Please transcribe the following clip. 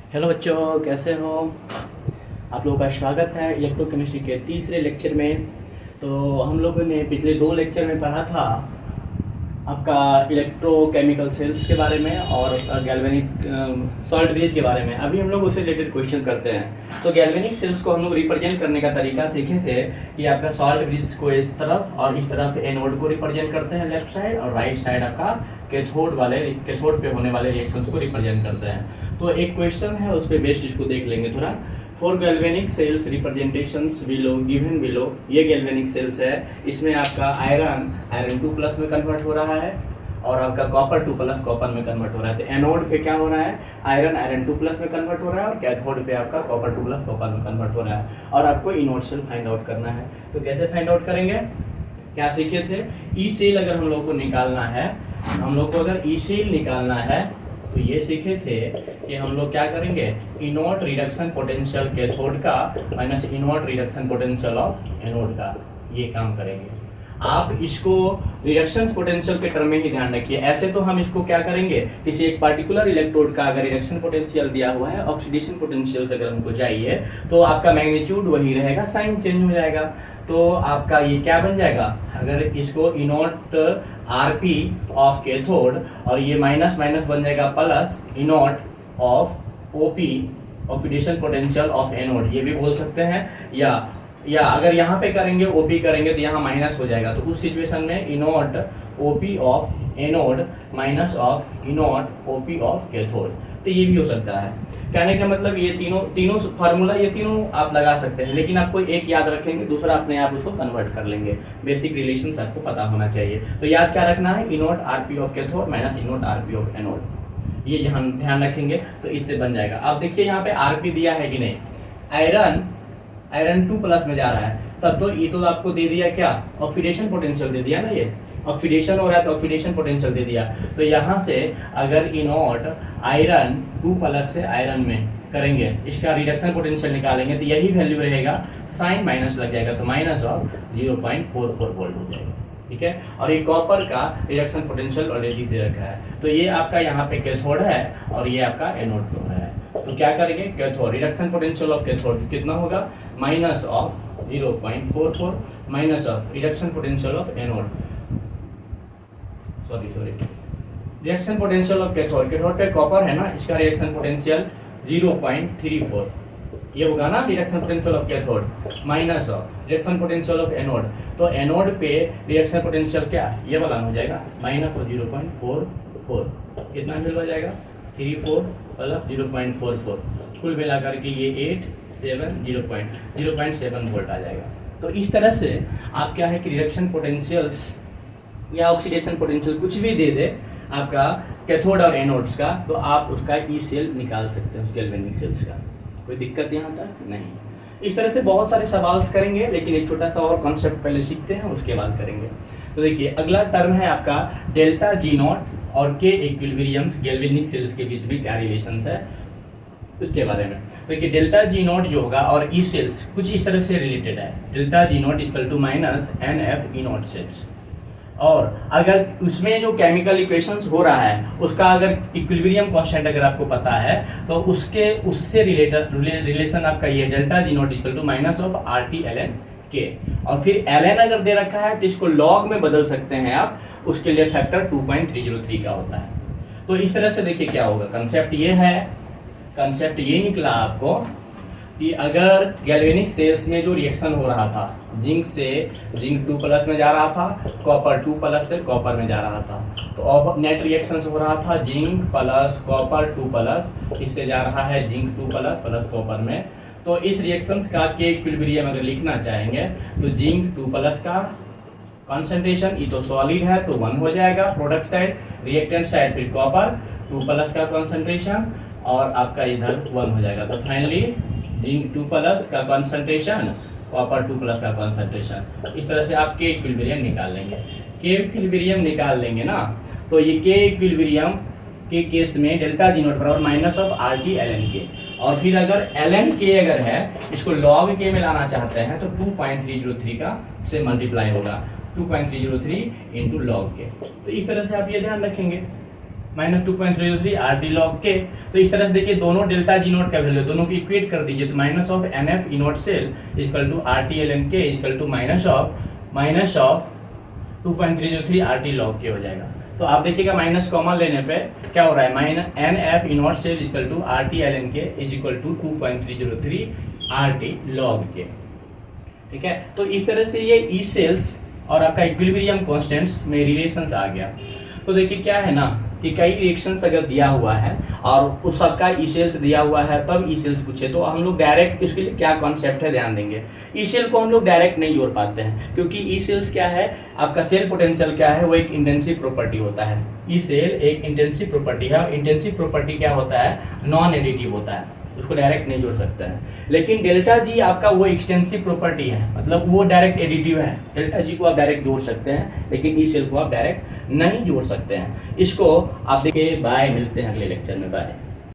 Hello बच्चों, कैसे हो? आप लोगों का स्वागत है इलेक्ट्रोकेमिस्ट्री के तीसरे लेक्चर में। तो हम लोगों ने पिछले 2 लेक्चर में पढ़ा था आपका इलेक्ट्रोकेमिकल सेल्स के बारे में और गैल्वेनिक सॉल्ट ब्रिज के बारे में। अभी हम लोग उससे रिलेटेड क्वेश्चन करते हैं। तो गैल्वेनिक सेल्स को हम लोग रिप्रेजेंट करने का तरीका सीखे थे कि आपका सॉल्ट ब्रिज को इस तरफ और इस तरफ एनोड को रिप्रेजेंट करते हैं लेफ्ट साइड, और राइट साइड आपका कैथोड पे होने वाले रिएक्शंस को रिप्रेजेंट करते हैं। तो एक क्वेश्चन है, उस पर बेस्ड इसको देख लेंगे थोड़ा। For galvanic cells representations below given below, ये गैल्वेनिक सेल्स है, इसमें आपका आयरन 2+ में कन्वर्ट हो रहा है और आपका कॉपर 2+ कॉपर में कन्वर्ट हो रहा है। तो एनोड पे क्या हो रहा है, आयरन 2+ में कन्वर्ट हो रहा है और कैथोड पे आपका कॉपर 2+ कॉपर में कन्वर्ट हो रहा है। और आपको इनोड सेल फाइंड आउट करना है। तो कैसे फाइंड आउट करेंगे, क्या सीखे थे? ई सेल अगर हम लोग को निकालना है, हम लोग को अगर ई सेल निकालना है तो ये सीखे थे कि हम लोग क्या करेंगे, इनोड रिडक्शन पोटेंशियल कैथोड का minus inode reduction potential of anode का, ये काम करेंगे। आप इसको रिडक्शन पोटेंशियल के टर्म में ही ध्यान रखिए। ऐसे तो हम इसको क्या करेंगे, किसी एक पर्टिकुलर इलेक्ट्रोड का अगर रिडक्शन पोटेंशियल दिया हुआ है, ऑक्सीडेशन पोटेंशियल से अगर हमको चाहिए, तो आपका मैग्नीट्यूड वही रहेगा, साइन चेंज हो जाएगा। तो आपका ये क्या बन जाएगा, अगर इसको इनोट आरपी ऑफ कैथोड और ये माइनस माइनस बन जाएगा plus E naught of OP oxidation potential of anode, ये भी बोल सकते हैं। या अगर यहाँ पे करेंगे ओपी करेंगे तो यहाँ माइनस हो जाएगा। तो उस सिचुएशन में E naught OP of anode minus of E naught OP of cathode, तो ये भी हो सकता है। कहने का मतलब ये तीनों फार्मूला, ये तीनों आप लगा सकते हैं, लेकिन आपको एक याद रखेंगे, दूसरा अपने आप उसको कन्वर्ट कर लेंगे। बेसिक रिलेशंस आपको पता होना चाहिए। तो याद क्या रखना है, E naught RP of cathode minus E naught RP of anode, ये यहाँ ध्यान रखेंगे तो इससे बन जाएगा। अब देखिए यहाँ पे आरपी दिया है कि नहीं, आयरन 2+ में जा रहा है, तब तो ये तो आपको दे दिया क्या, ऑक्सीडेशन पोटेंशियल दे दिया ना, ये ऑक्सीडेशन हो रहा है तो ऑक्सीडेशन पोटेंशियल दे दिया। तो यहाँ से अगर इनोट आयरन 2+ से आयरन में करेंगे, इसका रिडक्शन पोटेंशियल निकालेंगे तो यही वैल्यू रहेगा, साइन माइनस लग जाएगा तो माइनस ऑफ 0.44 वोल्ट हो जाएगा, ठीक है। और ये कॉपर का रिडक्शन पोटेंशियल ऑलरेडी दे रखा है। तो ये आपका यहाँ पे कैथोड है और ये आपका एनोड पे है। तो क्या करेंगे, cathode reduction potential of cathode कितना होगा, minus of 0.44 minus of reduction potential of anode, sorry reaction potential of cathode पे कॉपर है ना, इसका रिएक्शन पोटेंशियल 0.34 ये होगा ना, reaction potential of cathode minus of reaction potential of anode. तो एनोड पे रिएक्शन पोटेंशियल क्या, ये वाला हो जाएगा माइनस ऑफ 0.44, कितना मिल जाएगा 34 प्लस 0.44, कुल मिलाकर के ये 0.7 वोल्ट आ जाएगा। तो इस तरह से आप क्या है कि रिएक्शन पोटेंशियल्स या ऑक्सीडेशन पोटेंशियल कुछ भी दे दे आपका कैथोड और एनोड्स का, तो आप उसका ई सेल निकाल सकते हैं उस गैल्वेनिक सेल्स का। कोई दिक्कत यहाँ तक नहीं। इस तरह से बहुत सारे सवाल करेंगे, लेकिन एक छोटा सा और कॉन्सेप्ट पहले सीखते हैं, उसके बाद करेंगे। तो देखिए अगला टर्म है आपका डेल्टा जी नॉट और के इक्विलिब्रियम गैल्वेनिक सेल्स के बीच में क्या रिलेशन है उसके बारे में। तो देखिए डेल्टा जी नॉट जो होगा और ई सेल्स कुछ इस तरह से रिलेटेड है, delta G naught equal to minus N F E naught cells. और अगर उसमें जो केमिकल इक्वेशंस हो रहा है उसका अगर इक्विलिब्रियम कांस्टेंट अगर आपको पता है तो उससे रिलेटेड रिलेशन आपका ये delta G naught equal to minus of R T L N K, और फिर एल एन अगर दे रखा है तो इसको लॉग में बदल सकते हैं आप, उसके लिए फैक्टर 2.303 का होता है। तो इस तरह से देखिए क्या होगा, कंसेप्ट ये है, कंसेप्ट ये निकला आपको कि अगर गैल्वेनिक सेल्स में जो रिएक्शन हो रहा था, जिंक 2+ में जा रहा था, कॉपर 2+ से कॉपर में जा रहा था, तो नेट रिएक्शन हो रहा था जिंक प्लस कॉपर 2+, इससे जा रहा है जिंक 2+ प्लस कॉपर में। तो इस रिएक्शंस का के इक्विलिब्रियम अगर लिखना चाहेंगे तो जिंक 2+ का कॉन्सेंट्रेशन, ये तो सॉलिड है तो 1 हो जाएगा प्रोडक्ट साइड, रिएक्टेंट साइड फिर कॉपर 2+ का कॉन्सेंट्रेशन और आपका इधर 1 हो जाएगा। तो फाइनली जिंक 2+ का कॉन्सेंट्रेशन, कॉपर 2+ का कॉन्सेंट्रेशन, इस तरह से आप के इक्विलिब्रियम निकाल लेंगे। के इक्विलिब्रियम निकाल लेंगे ना, तो ये के इक्विलिब्रियम के केस में डेल्टा जी नॉट बराबर minus of R T L N K, और फिर अगर एल एन के अगर है इसको लॉग के में लाना चाहते हैं तो 2.303 का से मल्टीप्लाई होगा, 2.303 इंटू लॉग के। तो इस तरह से आप ये ध्यान रखेंगे। -2.303 RT log K। तो इस तरह से देखिए दोनों डेल्टा जी नोट का वैल्यू दोनों को इक्वेट कर दीजिए, तो minus of NF E naught cell equal to RT ln K equal to minus of 2.303 RT log K हो जाएगा। तो आप देखिएगा माइनस कॉमन लेने पे क्या हो रहा है, minus NF E naught cell equal to RT ln K is equal to 2.303 RT log K। ठीक है, तो इस तरह से ये ई सेल्स और आपका इक्विलिब्रियम कांस्टेंट्स में रिलेशंस आ गया। तो देखिए क्या है ना कि कई रिएक्शंस अगर दिया हुआ है और उस सबका ई सेल्स दिया हुआ है तब ई सेल्स पूछे, तो हम लोग डायरेक्ट इसके लिए क्या कॉन्सेप्ट है ध्यान देंगे। ई सेल को हम लोग डायरेक्ट नहीं जोड़ पाते हैं, क्योंकि ई सेल्स क्या है, आपका सेल पोटेंशियल क्या है, वो एक इंटेंसिव प्रॉपर्टी होता है। ई सेल एक इंटेंसिव प्रॉपर्टी है और इंटेंसिव प्रॉपर्टी क्या होता है, नॉन एडिटिव होता है, उसको डायरेक्ट नहीं जोड़ सकते हैं। लेकिन डेल्टा जी आपका वो एक्सटेंसिव प्रॉपर्टी है, मतलब वो डायरेक्ट एडिटिव है। डेल्टा जी को आप डायरेक्ट जोड़ सकते हैं, लेकिन ई सेल को आप डायरेक्ट नहीं जोड़ सकते हैं। इसको आप देखिए, बाय, मिलते हैं अगले लेक्चर में, बाय।